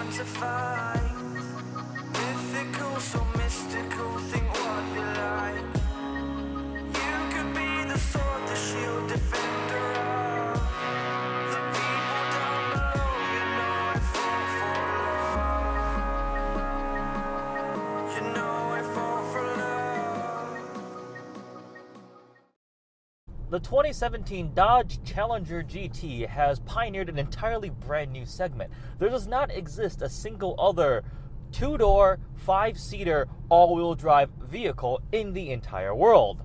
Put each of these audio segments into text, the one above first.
hard to find. Mythical, so mystical, think what you like. You could be the sword, the shield, defender of the people down below. You know I fall for love. You know I fall for love. The 2017 Dodge Challenger GT has pioneered an entirely brand new segment. There does not exist a single other two-door, five-seater, all-wheel drive vehicle in the entire world.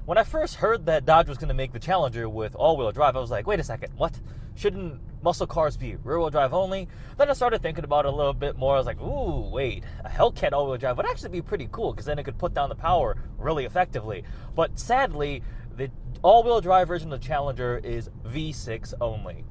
When I first heard that Dodge was going to make the Challenger with all-wheel drive, I was like, wait a second, what? Shouldn't muscle cars be rear-wheel drive only? Then I started thinking about it a little bit more. I was like, ooh, wait, a Hellcat all-wheel drive would actually be pretty cool because then it could put down the power really effectively. But sadly, the all-wheel drive version of the Challenger is V6 only.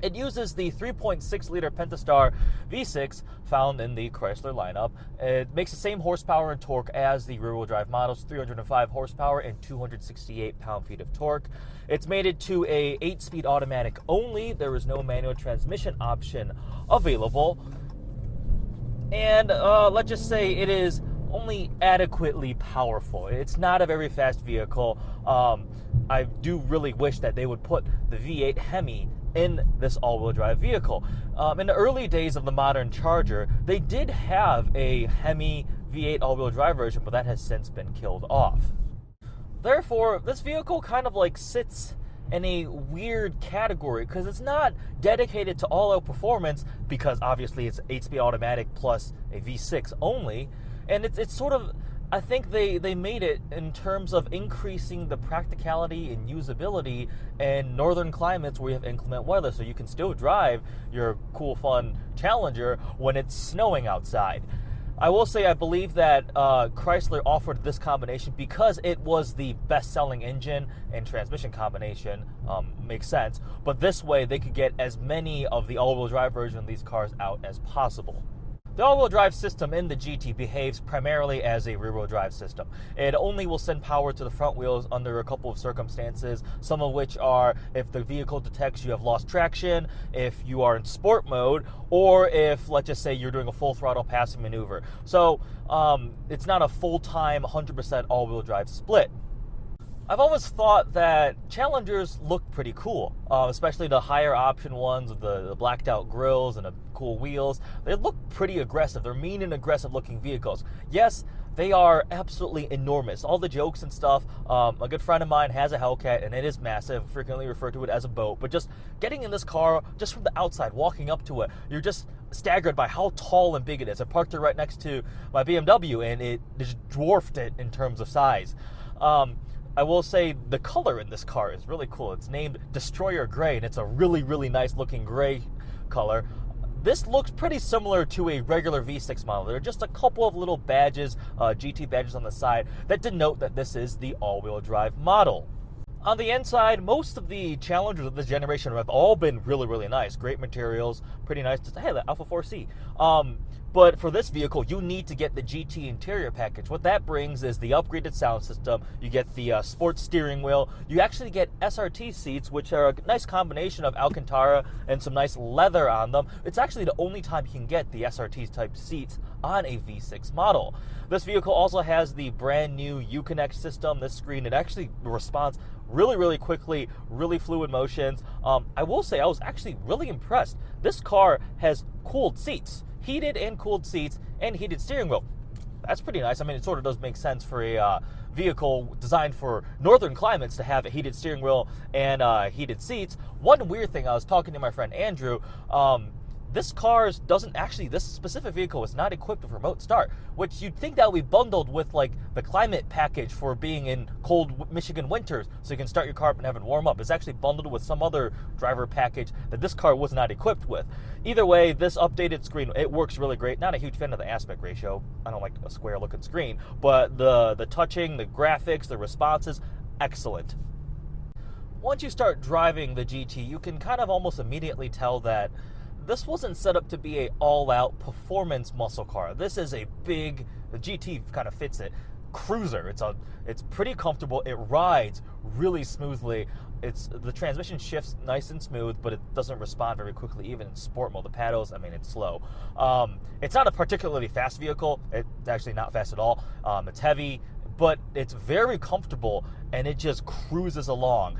It uses the 3.6-liter Pentastar V6 found in the Chrysler lineup. It makes the same horsepower and torque as the rear-wheel drive models, 305 horsepower and 268 pound-feet of torque. It's mated to a 8-speed automatic only. There is no manual transmission option available. And let's just say it is only adequately powerful. It's not a very fast vehicle. I do really wish that they would put the V8 Hemi in this all-wheel drive vehicle. In the early days of the modern Charger, they did have a Hemi V8 all-wheel drive version, but that has since been killed off. Therefore, this vehicle kind of like sits in a weird category because it's not dedicated to all-out performance because obviously it's 8-speed automatic plus a V6 only, and it's sort of, I think they made it in terms of increasing the practicality and usability in northern climates where you have inclement weather, so you can still drive your cool, fun Challenger when it's snowing outside. I will say I believe that Chrysler offered this combination because it was the best-selling engine and transmission combination. Makes sense. But this way, they could get as many of the all-wheel drive version of these cars out as possible. The all-wheel drive system in the GT behaves primarily as a rear-wheel drive system. It only will send power to the front wheels under a couple of circumstances, some of which are if the vehicle detects you have lost traction, if you are in sport mode, or if, let's just say, you're doing a full throttle passing maneuver. So it's not a full-time 100% all-wheel drive split. I've always thought that Challengers look pretty cool, especially the higher option ones with the blacked out grills and the cool wheels. They look pretty aggressive. They're mean and aggressive looking vehicles. Yes, they are absolutely enormous. All the jokes and stuff. A good friend of mine has a Hellcat and it is massive. I frequently refer to it as a boat. But just getting in this car, just from the outside, walking up to it, you're just staggered by how tall and big it is. I parked it right next to my BMW and it just dwarfed it in terms of size. I will say the color in this car is really cool. It's named Destroyer Gray, and it's a really, really nice looking gray color. This looks pretty similar to a regular V6 model. There are just a couple of little badges, GT badges on the side, that denote that this is the all-wheel drive model. On the inside, most of the Challengers of this generation have all been really, really nice. Great materials, pretty nice. Hey, the Alpha 4C. But for this vehicle, you need to get the GT interior package. What that brings is the upgraded sound system. You get the sports steering wheel. You actually get SRT seats, which are a nice combination of Alcantara and some nice leather on them. It's actually the only time you can get the SRT type seats on a V6 model. This vehicle also has the brand new Uconnect system. This screen, it actually responds really, really quickly, really fluid motions. I will say I was actually really impressed. This car has cooled seats. Heated and cooled seats and heated steering wheel. That's pretty nice. I mean, it sort of does make sense for a vehicle designed for northern climates to have a heated steering wheel and heated seats. One weird thing, I was talking to my friend Andrew, this specific vehicle is not equipped with remote start, which you'd think that would be bundled with like the climate package for being in cold Michigan winters, so you can start your car up and have it warm up. It's actually bundled with some other driver package that this car was not equipped with. Either way, this updated screen, it works really great. Not a huge fan of the aspect ratio. I don't like a square looking screen, but the touching, the graphics, the responses, excellent. Once you start driving the GT, you can kind of almost immediately tell that this wasn't set up to be a all-out performance muscle car. This is a big, the GT kind of fits it, cruiser. It's pretty comfortable. It rides really smoothly. The transmission shifts nice and smooth, but it doesn't respond very quickly, even in sport mode. The paddles, I mean, it's slow. It's not a particularly fast vehicle. It's actually not fast at all. It's heavy, but it's very comfortable, and it just cruises along.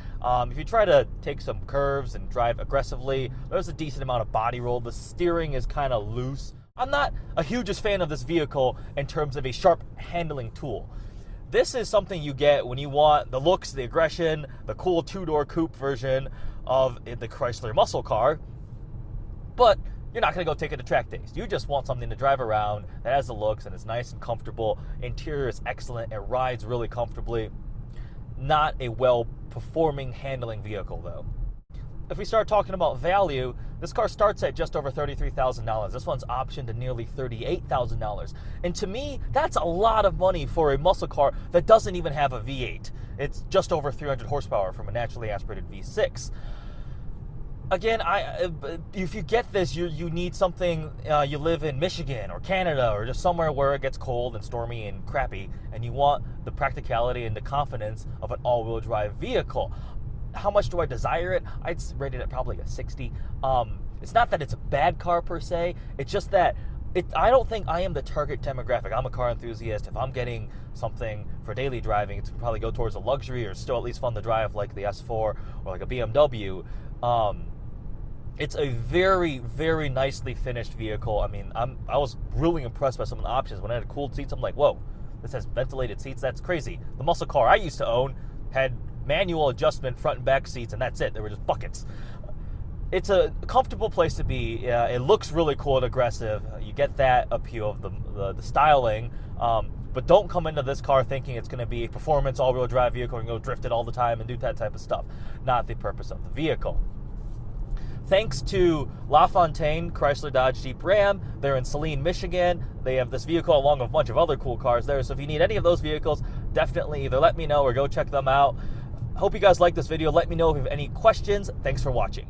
If you try to take some curves and drive aggressively, there's a decent amount of body roll. The steering is kind of loose. I'm not a hugest fan of this vehicle in terms of a sharp handling tool. This is something you get when you want the looks, the aggression, the cool two-door coupe version of the Chrysler muscle car, but you're not going to go take it to track days. You just want something to drive around that has the looks and is nice and comfortable. Interior is excellent. It rides really comfortably. Not a well-performing handling vehicle, though. If we start talking about value, this car starts at just over $33,000. This one's optioned to nearly $38,000. And to me, that's a lot of money for a muscle car that doesn't even have a V8. It's just over 300 horsepower from a naturally aspirated V6. Again, if you get this, you need something, you live in Michigan or Canada or just somewhere where it gets cold and stormy and crappy, and you want the practicality and the confidence of an all-wheel drive vehicle. How much do I desire it? I'd rate it at probably a 60. It's not that it's a bad car per se. It's just that I don't think I am the target demographic. I'm a car enthusiast. If I'm getting something for daily driving, it's probably go towards a luxury or still at least fun to drive like the S4 or like a BMW. It's a very, very nicely finished vehicle. I mean, I was really impressed by some of the options. When it had cooled seats, I'm like, whoa, this has ventilated seats. That's crazy. The muscle car I used to own had manual adjustment front and back seats, and that's it. They were just buckets. It's a comfortable place to be. It looks really cool and aggressive. You get that appeal of the styling, but don't come into this car thinking it's going to be a performance all-wheel drive vehicle and go drift it all the time and do that type of stuff. Not the purpose of the vehicle. Thanks to LaFontaine, Chrysler, Dodge, Jeep, Ram. They're in Saline, Michigan. They have this vehicle along with a bunch of other cool cars there. So if you need any of those vehicles, definitely either let me know or go check them out. Hope you guys like this video. Let me know if you have any questions. Thanks for watching.